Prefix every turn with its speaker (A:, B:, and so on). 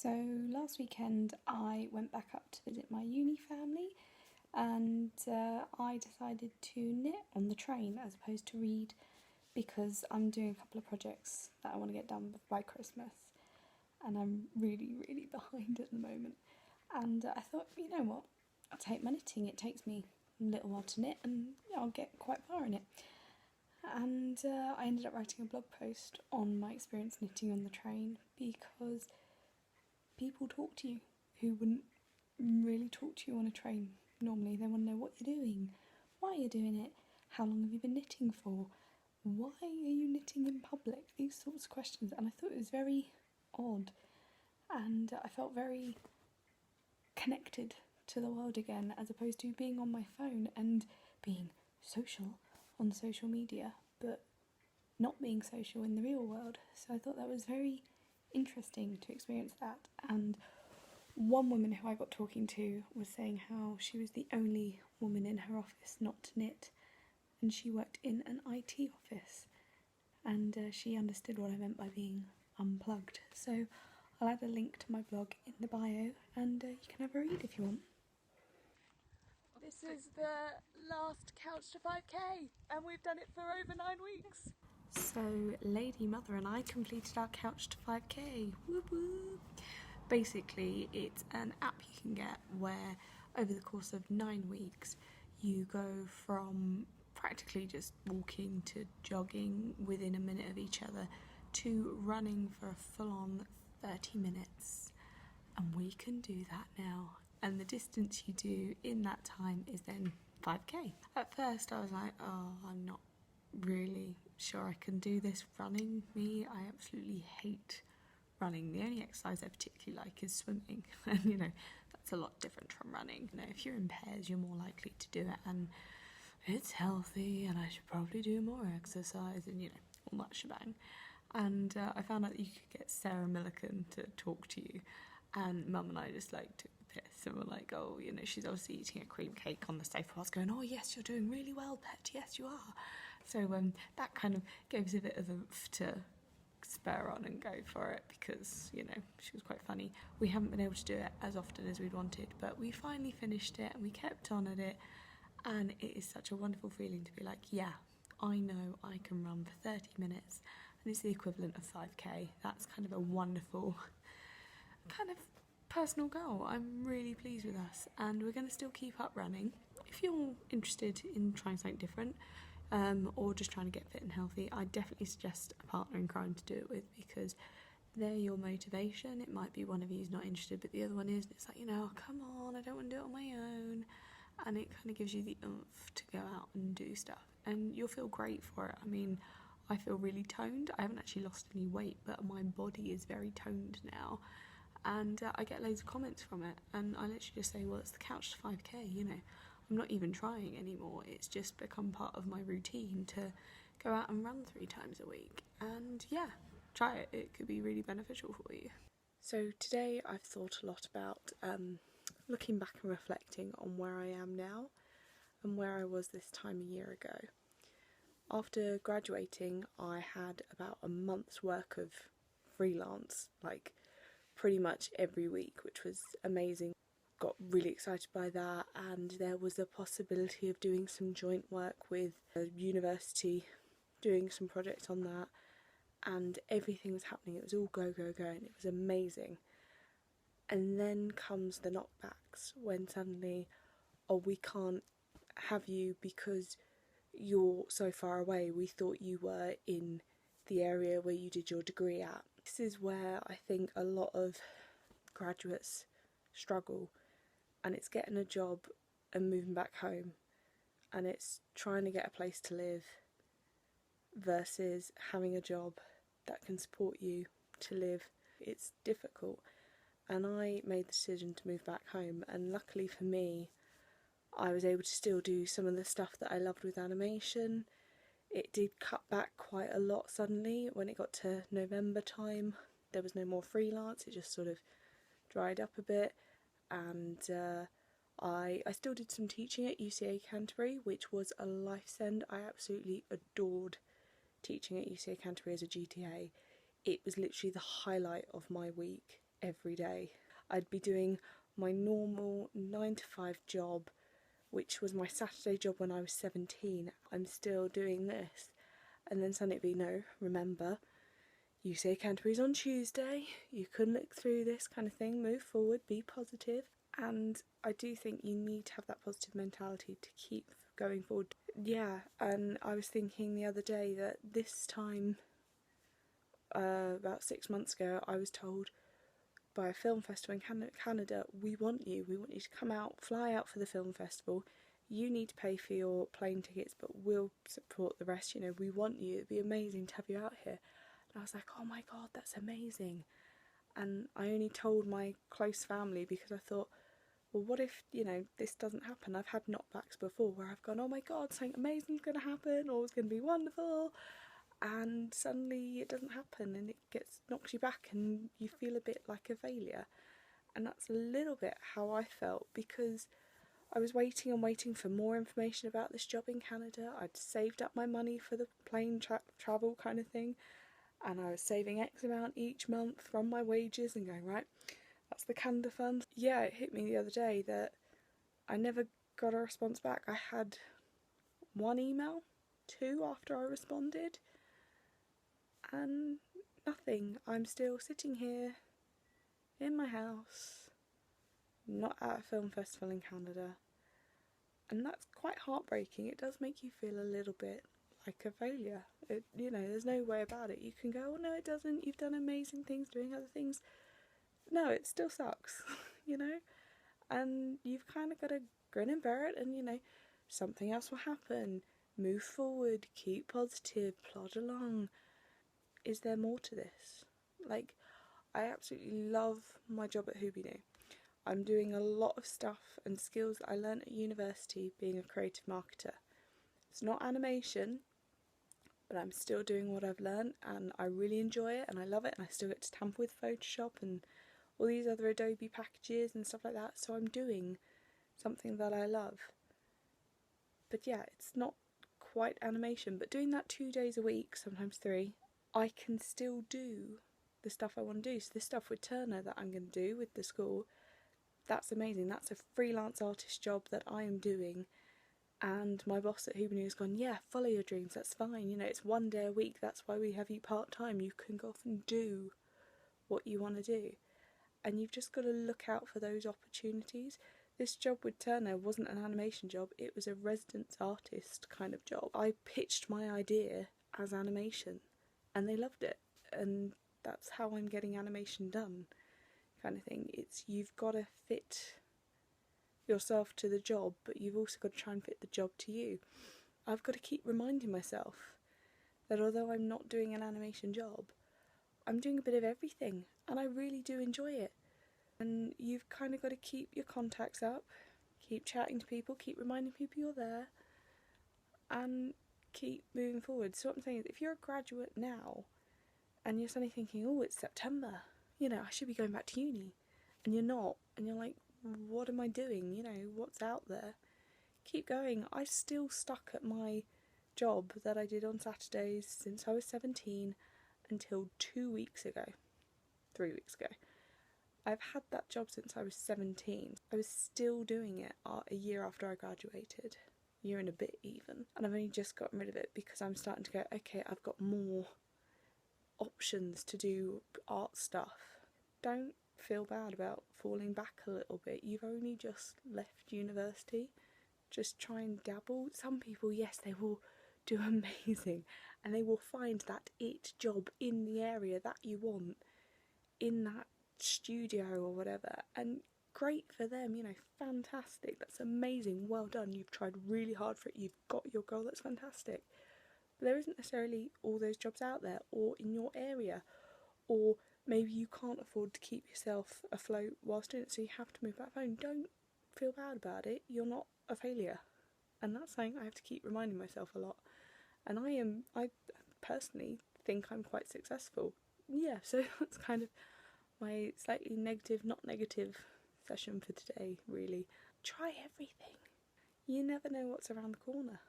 A: So last weekend I went back up to visit my uni family, and I decided to knit on the train as opposed to read, because I'm doing a couple of projects that I want to get done by Christmas, and I'm really behind at the moment. And I thought, you know what, I'll take my knitting. It takes me a little while to knit and I'll get quite far in it. And I ended up writing a blog post on my experience knitting on the train, because people talk to you who wouldn't really talk to you on a train normally. They want to know what you're doing, why you're doing it, how long have you been knitting for, why are you knitting in public, these sorts of questions. And I thought it was very odd, and I felt very connected to the world again, as opposed to being on my phone and being social on social media but not being social in the real world. So I thought that was very interesting to experience that. And one woman who I got talking to was saying how she was the only woman in her office not to knit, and she worked in an IT office, and she understood what I meant by being unplugged. So I'll add a link to my blog in the bio, and you can have a read if you want.
B: This is the last Couch to 5k, and we've done it for over 9 weeks.
A: So Lady Mother and I completed our Couch to 5k. Whoop whoop. Basically, it's an app you can get where over the course of 9 weeks you go from practically just walking to jogging within a minute of each other to running for a full-on 30 minutes. And we can do that now. And the distance you do in that time is then 5k. At first I was like, oh, I'm not really sure I can do this running. I absolutely hate running. The only exercise I particularly like is swimming, and you know, that's a lot different from running. You know, if you're in pairs, you're more likely to do it, and it's healthy, and I should probably do more exercise, and you know, all that shebang. And I found out that you could get Sarah Millican to talk to you, and Mum and I just like took the piss and were like, oh, you know, she's obviously eating a cream cake on the sofa. I was going, oh yes, you're doing really well, pet, yes you are. So that kind of gave us a bit of a to spur on and go for it, because, you know, she was quite funny. We haven't been able to do it as often as we'd wanted, but we finally finished it and we kept on at it, and it is such a wonderful feeling to be like, yeah, I know I can run for 30 minutes, and it's the equivalent of 5k. That's kind of a wonderful kind of personal goal. I'm really pleased with us, and we're going to still keep up running. If you're interested in trying something different, or just trying to get fit and healthy, I definitely suggest a partner in crime to do it with, because they're your motivation. It might be one of you's not interested, but the other one is, and it's like, you know, oh, come on, I don't want to do it on my own. And it kind of gives you the oomph to go out and do stuff, and you'll feel great for it. I mean, I feel really toned. I haven't actually lost any weight, but my body is very toned now, and I get loads of comments from it, and I literally just say, well, it's the Couch to 5k, you know. I'm not even trying anymore. It's just become part of my routine to go out and run 3 times a week. And yeah, try it. It could be really beneficial for you. So today I've thought a lot about looking back and reflecting on where I am now and where I was this time a year ago. After graduating, I had about a month's work of freelance, like pretty much every week, which was amazing. Got really excited by that, and there was a possibility of doing some joint work with a university, doing some projects on that, and everything was happening. It was all go, and it was amazing. And then comes the knockbacks, when suddenly, oh, we can't have you because you're so far away. We thought you were in the area where you did your degree at. This is where I think a lot of graduates struggle. And it's getting a job and moving back home, and it's trying to get a place to live versus having a job that can support you to live. It's difficult, and I made the decision to move back home, and luckily for me, I was able to still do some of the stuff that I loved with animation. It did cut back quite a lot suddenly when it got to November time. There was no more freelance, it just sort of dried up a bit. And I still did some teaching at UCA Canterbury, which was a life send. I absolutely adored teaching at UCA Canterbury as a GTA. It was literally the highlight of my week every day. I'd be doing my normal 9 to 5 job, which was my Saturday job when I was 17. I'm still doing this. And then suddenly it'd be, no, remember, you say Canterbury's on Tuesday, you couldn't look through this kind of thing, move forward, be positive. And I do think you need to have that positive mentality to keep going forward. Yeah, and I was thinking the other day that this time, about 6 months ago, I was told by a film festival in Canada, we want you to come out, fly out for the film festival. You need to pay for your plane tickets, but we'll support the rest, you know, we want you, it'd be amazing to have you out here. And I was like, oh my god, that's amazing. And I only told my close family because I thought, well, what if, you know, this doesn't happen? I've had knockbacks before where I've gone, oh my god, something amazing's going to happen, or it's going to be wonderful, and suddenly it doesn't happen and it knocks you back and you feel a bit like a failure. And that's a little bit how I felt, because I was waiting and waiting for more information about this job in Canada. I'd saved up my money for the plane travel kind of thing, and I was saving X amount each month from my wages and going, right, that's the Canada fund. Yeah, it hit me the other day that I never got a response back. I had 1 email, 2 after I responded, and nothing. I'm still sitting here in my house, not at a film festival in Canada, and that's quite heartbreaking. It does make you feel a little bit like a failure. You know, there's no way about it. You can go, oh no, it doesn't, you've done amazing things doing other things. No, it still sucks, you know, and you've kind of got to grin and bear it, and you know, something else will happen. Move forward, keep positive, plod along. Is there more to this? Like, I absolutely love my job at Hoobie. I'm doing a lot of stuff and skills that I learnt at university being a creative marketer. It's not animation, but I'm still doing what I've learnt and I really enjoy it and I love it, and I still get to tamper with Photoshop and all these other Adobe packages and stuff like that, so I'm doing something that I love. But yeah, it's not quite animation, but doing that 2 days a week, sometimes 3, I can still do the stuff I want to do. So this stuff with Turner that I'm going to do with the school, that's amazing. That's a freelance artist job that I am doing, and my boss at Hoobie has gone, yeah, follow your dreams, that's fine, you know, it's 1 day a week, that's why we have you part-time, you can go off and do what you want to do. And you've just got to look out for those opportunities. This job with Turner wasn't an animation job, it was a residence artist kind of job. I pitched my idea as animation and they loved it, and that's how I'm getting animation done, kind of thing. It's, you've got to fit yourself to the job, but you've also got to try and fit the job to you. I've got to keep reminding myself that although I'm not doing an animation job, I'm doing a bit of everything and I really do enjoy it. And you've kind of got to keep your contacts up, keep chatting to people, keep reminding people you're there, and keep moving forward. So what I'm saying is, if you're a graduate now and you're suddenly thinking, oh, it's September, you know, I should be going back to uni, and you're not, and you're like, what am I doing, you know, what's out there? Keep going. I'm still stuck at my job that I did on Saturdays since I was 17 until 2 weeks ago, 3 weeks ago. I've had that job since I was 17. I was still doing it a year after I graduated, a year and a bit even, and I've only just gotten rid of it because I'm starting to go, okay, I've got more options to do art stuff. Don't feel bad about falling back a little bit. You've only just left university. Just try and dabble. Some people, yes, they will do amazing and they will find that it job in the area that you want, in that studio or whatever, and great for them, you know, fantastic, that's amazing, well done, you've tried really hard for it, you've got your goal, that's fantastic. But there isn't necessarily all those jobs out there or in your area, or maybe you can't afford to keep yourself afloat whilst doing it, so you have to move back home. Don't feel bad about it, you're not a failure. And that's something I have to keep reminding myself a lot. And I personally think I'm quite successful. Yeah, so that's kind of my slightly negative, not negative session for today, really. Try everything. You never know what's around the corner.